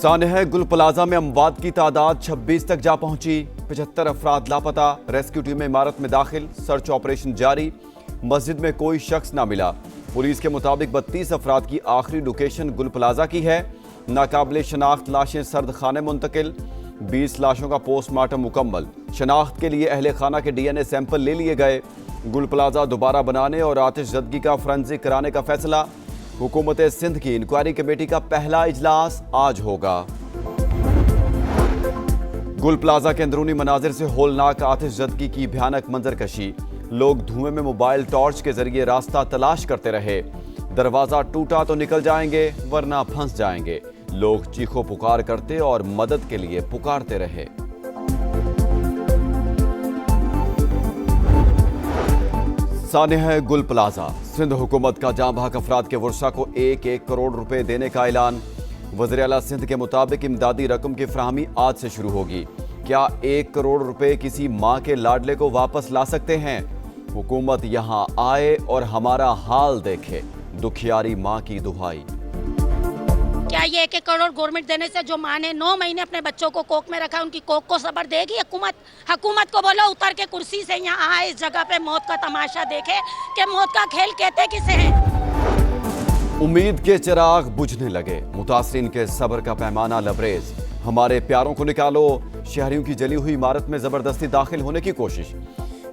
सानेह गुल प्लाजा में अमवात की तादाद 26 तक जा पहुंची। 75 अफराद लापता। रेस्क्यू टीमें इमारत में दाखिल। सर्च ऑपरेशन जारी। मस्जिद में कोई शख्स ना मिला। पुलिस के मुताबिक 32 अफराद की आखिरी लोकेशन गुल प्लाजा की है। नाकाबिले शनाख्त लाशें सर्द खाने मुंतकिल। 20 लाशों का पोस्टमार्टम मुकम्मल। शनाख्त के लिए अहले खाना के DNA सैंपल ले लिए गए। गुल प्लाजा दोबारा बनाने और आतिशज़दगी का फोरेंसिक कराने का फैसला। हुकूमत सिंध की इंक्वायरी कमेटी का पहला इजलास आज होगा। गुल प्लाजा के अंदरूनी मनाजिर से होलनाक आतिशज़दगी की भयानक मंजरकशी। लोग धुएं में मोबाइल टॉर्च के जरिए रास्ता तलाश करते रहे। दरवाजा टूटा तो निकल जाएंगे वरना फंस जाएंगे। लोग चीखो पुकार करते और मदद के लिए पुकारते रहे। सानेह गुल प्लाजा। सिंध हुकूमत का जाँ बहक अफराद के वर्षा को 1-1 करोड़ रुपए देने का ऐलान। वज़ीर आला सिंध के मुताबिक इमदादी रकम की फ्राहमी आज से शुरू होगी। क्या 1 करोड़ रुपए किसी माँ के लाडले को वापस ला सकते हैं? हुकूमत यहाँ आए और हमारा हाल देखे। दुखियारी माँ की दुहाई। क्या ये 1-1 करोड़ गवर्नमेंट देने से जो माँ ने 9 महीने अपने बच्चों को कोख में रखा, उनकी कोख को सबर देगी हुकूमत? हुकूमत को बोलो उतर के कुर्सी से यहाँ आए, इस जगह पे मौत का तमाशा देखे कि मौत का खेल कहते किसे है। उम्मीद के चिराग बुझने लगे। मुतासरीन के सब्र का पैमाना लबरेज। हमारे प्यारों को निकालो। शहरियों की जली हुई इमारत में जबरदस्ती दाखिल होने की कोशिश।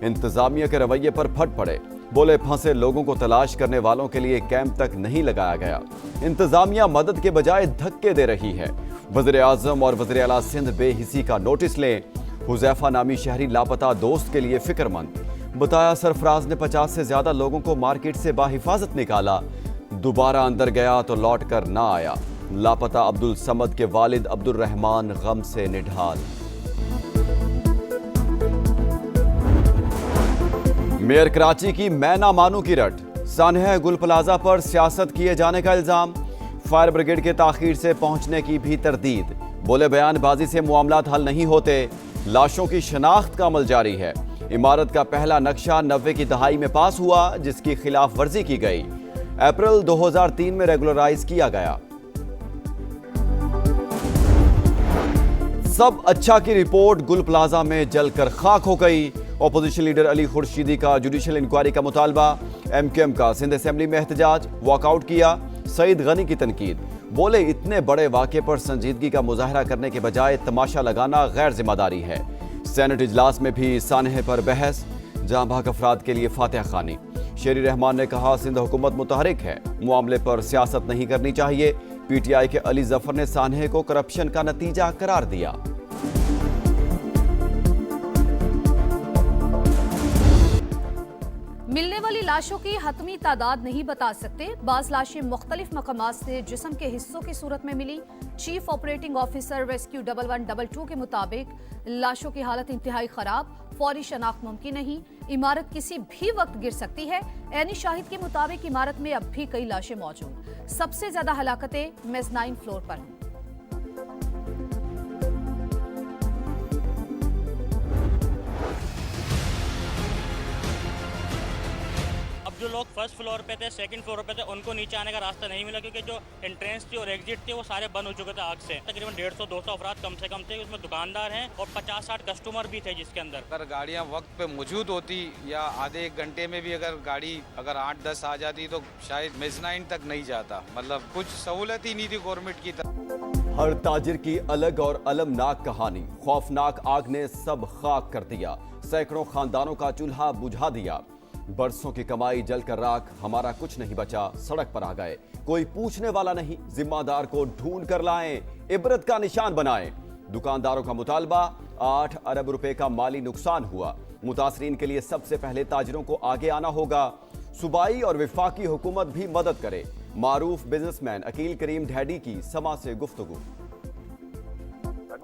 इंतजामिया के रवैये पर फट पड़े। बोले फंसे लोगों को तलाश करने वालों के लिए कैंप तक नहीं लगाया गया। इंतजामिया मदद के बजाय धक्के दे रही है। वज़ीर आज़म और वज़ीर आला सिंध बेहिसी का नोटिस लें। हुज़ैफा नामी शहरी लापता दोस्त के लिए फिक्रमंद। बताया सरफराज ने 50 से ज्यादा लोगों को मार्केट से बाहिफाजत निकाला। दोबारा अंदर गया तो लौट कर ना आया। लापता अब्दुल समद के वालिद अब्दुल रहमान गम से निढाल। मेयर कराची की मैं ना मानू की रट। सानेह गुल प्लाजा पर सियासत किए जाने का इल्जाम। फायर ब्रिगेड के ताखीर से पहुंचने की भी तरदीद। बोले बयानबाजी से मामलात हल नहीं होते। लाशों की शनाख्त का अमल जारी है। इमारत का पहला नक्शा 90 की दहाई में पास हुआ, जिसकी खिलाफ वर्जी की गई। अप्रैल 2003 में रेगुलराइज किया गया। सब अच्छा की रिपोर्ट गुल प्लाजा में जलकर खाक हो गई। ऑपोजिशन लीडर अली खुर्शीदी का जुडिशल इंक्वायरी का मुतालबा। MQM का सिंध असेंबली में एहतजाज। वॉकआउट किया। सईद गनी की तनकीद। बोले इतने बड़े वाक़े पर संजीदगी का मुजाहरा करने के बजाय तमाशा लगाना गैर जिम्मेदारी है। सेनेट इजलास में भी सानेह पर बहस। जाँ बहक अफराद के लिए फातिहा खानी। शेरी रहमान ने कहा सिंध हुकूमत मुतहरिक है, मामले पर सियासत नहीं करनी चाहिए। PTI के अली जफर ने सानेह को करप्शन का नतीजा करार दिया। मिलने वाली लाशों की हतमी तादाद नहीं बता सकते। बाज लाशें मुख्तलिफ मकामात से जिस्म के हिस्सों की सूरत में मिली। चीफ ऑपरेटिंग ऑफिसर रेस्क्यू 1122 के मुताबिक लाशों की हालत इंतहाई खराब। फौरी शनाख्त मुमकिन नहीं। इमारत किसी भी वक्त गिर सकती है। ऐनी शाहिद के मुताबिक इमारत में अब भी कई लाशें मौजूद। सबसे ज्यादा हलाकतें मेज़नाइन फ्लोर पर हैं। जो लोग फर्स्ट फ्लोर पे थे, सेकंड फ्लोर पे थे, उनको नीचे आने का रास्ता नहीं मिला क्योंकि जो एंट्रेंस थी और एग्जिट थे वो सारे बंद हो चुके थे आग से। तकरीबन 150-200 अफराद कम से कम थे। उसमें दुकानदार हैं और 50-60 कस्टमर भी थे जिसके अंदर। अगर गाड़ियाँ वक्त पे मौजूद होती या आधे एक घंटे में भी अगर गाड़ी अगर 8-10 आ जाती तो शायद मेज़नाइन तक नहीं जाता। मतलब कुछ सहूलत ही नहीं थी गवर्नमेंट की तरफ। हर ताजिर की अलग और अलमनाक कहानी। खौफनाक आग ने सब खाक कर दिया। सैकड़ों खानदानों का चूल्हा बुझा दिया। बरसों की कमाई जलकर राख। हमारा कुछ नहीं बचा। सड़क पर आ गए। कोई पूछने वाला नहीं। जिम्मेदार को ढूंढ कर लाएं। इबरत का निशान बनाएं। दुकानदारों का मुतालबा। 8 अरब रुपए का माली नुकसान हुआ। मुतासरीन के लिए सबसे पहले ताजिरों को आगे आना होगा। सूबाई और विफाकी हुकूमत भी मदद करे। मारूफ बिजनेसमैन अकील करीम ढैडी की समा से गुफ्तगू।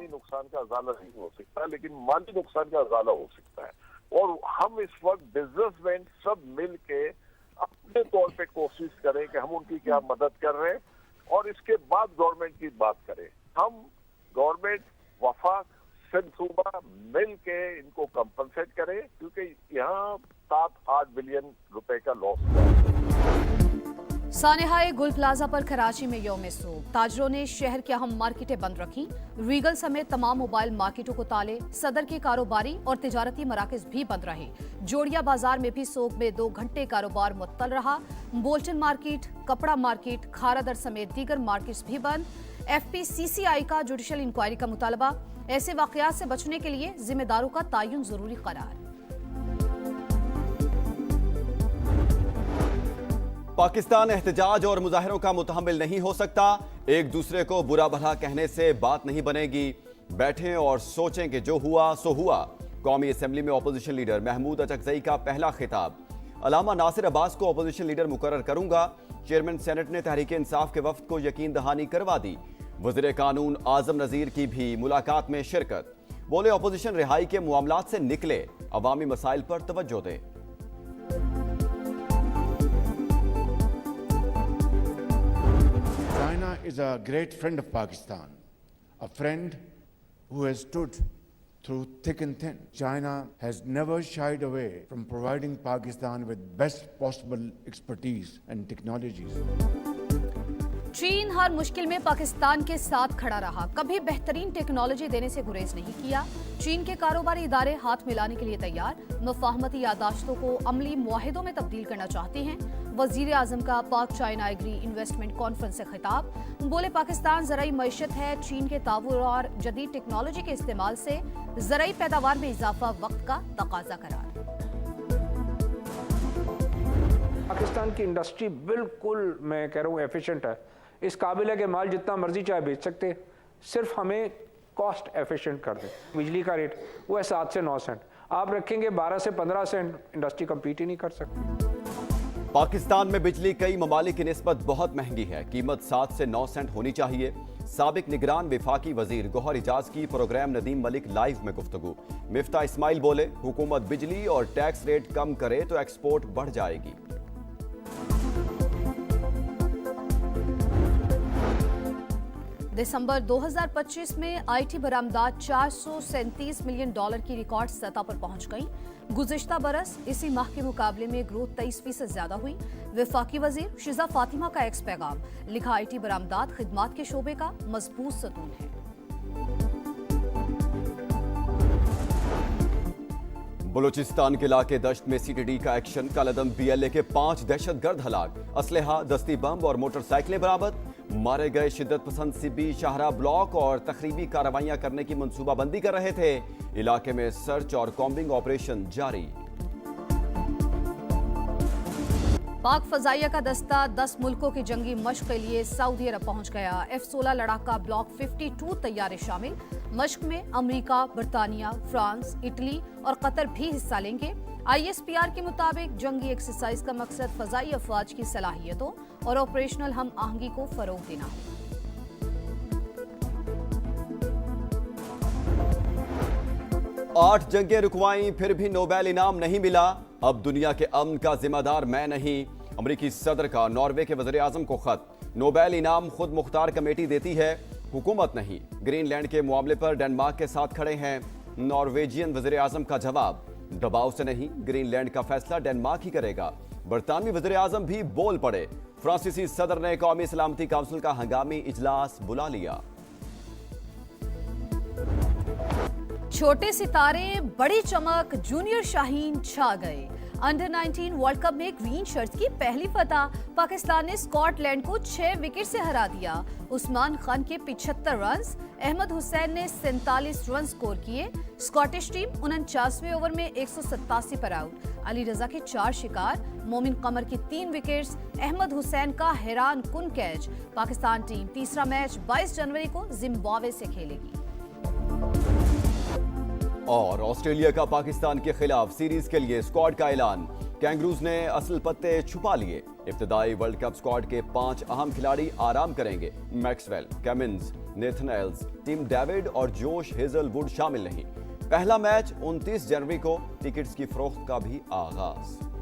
नुकसान का अजाला नहीं हो सकता, लेकिन माली नुकसान का अजाला हो सकता है। और हम इस वक्त बिजनेसमैन सब मिल के अपने तौर पे कोशिश करें कि हम उनकी क्या मदद कर रहे हैं और इसके बाद गवर्नमेंट की बात करें। हम गवर्नमेंट, वफाक, सिंध सूबा मिल के इनको कंपनसेट करें क्योंकि यहाँ 7-8 बिलियन रुपए का लॉस हुआ। सानेहाए गुल प्लाजा पर कराची में यौम सूख, ताजरों ने शहर की अहम मार्केटें बंद रखी। रीगल समेत तमाम मोबाइल मार्केटों को ताले, सदर के कारोबारी और तिजारती मराकज भी बंद रहे। जोड़िया बाजार में भी सोख में 2 घंटे कारोबार मुअत्तल रहा। बोल्टन मार्केट, कपड़ा मार्केट, खारादर समेत दीगर मार्केट्स भी बंद। FPCCI का जुडिशल इंक्वायरी का मुतालबा, ऐसे वाकयात से बचने के लिए जिम्मेदारों का तयन जरूरी करार। पाकिस्तान एहतजाज और मुजाहरों का मुतहम्मिल नहीं हो सकता। एक दूसरे को बुरा भला कहने से बात नहीं बनेगी। बैठें और सोचें कि जो हुआ सो हुआ। कौमी असम्बली में अपोजिशन लीडर महमूद अचकजई का पहला खिताब। अलामा नासिर अब्बास को अपोजिशन लीडर मुकर्रर करूंगा। चेयरमैन सेनेट ने तहरीक इंसाफ के वफ्द को यकीन दहानी करवा दी। वज़ीर कानून आजम नज़ीर की भी मुलाकात में शिरकत। बोले अपोजिशन रिहाई के मामलात से निकले, अवामी मसाइल पर तवज्जो दे। China is a great friend of Pakistan, a friend who has stood through thick and thin. China has never shied away from providing Pakistan with best possible expertise and technologies. चीन हर मुश्किल में पाकिस्तान के साथ खड़ा रहा, कभी बेहतरीन टेक्नोलॉजी देने से गुरेज नहीं किया। चीन के कारोबारी इदारे हाथ मिलाने के लिए तैयार, मुफाहमती यादाश्तों को अमली मुआहिदों में तब्दील करना चाहते हैं। वजीर आजम का पाक चाइना एग्री इन्वेस्टमेंट कॉन्फ्रेंस से खिताब। बोले पाकिस्तान ज़राई मईशत है, चीन के ताउर और जदीद टेक्नोलॉजी के इस्तेमाल से ज़राई पैदावार में इजाफा वक्त का तकाजा करार। पाकिस्तान की इंडस्ट्री बिल्कुल, मैं कह रहा हूँ, एफिशिएंट है। इस काबिल है कि माल जितना मर्जी चाहे बेच सकते, सिर्फ हमें कॉस्ट एफिशिएंट कर दें। बिजली का रेट वो है 7 से 9 सेंट, आप रखेंगे 12 से 15 सेंट, इंडस्ट्री कम्पीट ही नहीं कर सकती। पाकिस्तान में बिजली कई ममालिक की निस्बत बहुत महंगी है, कीमत 7 से 9 सेंट होनी चाहिए। साबिक निगरान विफाकी वजीर गौहर इजाज की प्रोग्राम नदीम मलिक लाइव में गुफ्तगू। मिफ्ता इस्माइल बोले हुकूमत बिजली और टैक्स रेट कम करे तो एक्सपोर्ट बढ़ जाएगी। दिसंबर 2025 में IT बरामदात $437 मिलियन की रिकॉर्ड सतह पर पहुंच गई। गुज़िश्ता बरस इसी माह के मुकाबले में ग्रोथ 23% ज्यादा हुई। वफाकी वजीर शिजा फातिमा का एक्स पैगाम, लिखा IT बरामदात खिदमात के शोबे का मजबूत सतून है। बलूचिस्तान के इलाके दश्त में CTD का एक्शन। कलदम BLA के 5 दहशतगर्द हलाक। असलहा, दस्ती बम और मोटरसाइकिलें बरामद। मारे गए शिद्दत पसंद सिबी शाहरा ब्लॉक और तखरीबी कार्रवाइयां करने की मंसूबाबंदी कर रहे थे। इलाके में सर्च और कॉम्बिंग ऑपरेशन जारी। पाक फजाइया का दस्ता 10 मुल्कों की जंगी मश्क के लिए सऊदी अरब पहुंच गया। F-16 लड़ाका ब्लॉक 52 तैयारे शामिल। मश्क में अमेरिका, बरतानिया, फ्रांस, इटली और कतर भी हिस्सा लेंगे। ISPR के मुताबिक जंगी एक्सरसाइज का मकसद फजाई अफवाज की सलाहियतों और ऑपरेशनल हम आहंगी को फरोग देना है। आठ जंगें रुकवाई, फिर भी नोबेल इनाम नहीं मिला। अब दुनिया के अमन का जिम्मेदार मैं नहीं। अमरीकी सदर का नॉर्वे के वज़ीर आज़म को खत। नोबेल इनाम खुद मुख्तार कमेटी देती है, हुकूमत नहीं। ग्रीनलैंड के मामले पर डेनमार्क के साथ खड़े हैं। नॉर्वेजियन वज़ीर आज़म का जवाब, दबाव से नहीं, ग्रीनलैंड का फैसला डेनमार्क ही करेगा। बरतानवी वज़ीर आज़म भी बोल पड़े। फ्रांसीसी सदर ने कौमी सलामती काउंसिल का हंगामी इजलास बुला लिया। छोटे सितारे, बड़ी चमक, जूनियर शाहीन छा गए। अंडर 19 वर्ल्ड कप में ग्रीन शर्ट्स की पहली फतह। पाकिस्तान ने स्कॉटलैंड को 6 विकेट से हरा दिया। उस्मान खान के 75 रन, अहमद हुसैन ने 47 रन स्कोर किए। स्कॉटिश टीम 49वें ओवर में 187 पर आउट। अली रजा के 4 शिकार, मोमिन कमर की 3 विकेट्स, अहमद हुसैन का हैरान कुन कैच। पाकिस्तान टीम तीसरा मैच 22 जनवरी को जिम्बाब्वे से खेलेगी। और ऑस्ट्रेलिया का पाकिस्तान के खिलाफ सीरीज के लिए स्क्वाड का ऐलान। कैंगरूज ने असल पत्ते छुपा लिए। इब्तदाई वर्ल्ड कप स्क्वाड के 5 अहम खिलाड़ी आराम करेंगे। Maxwell, Cummins, Nathan Ellis, Tim David और जोश हेजलवुड शामिल नहीं। पहला मैच 29 जनवरी को। टिकट्स की फरोख्त का भी आगाज।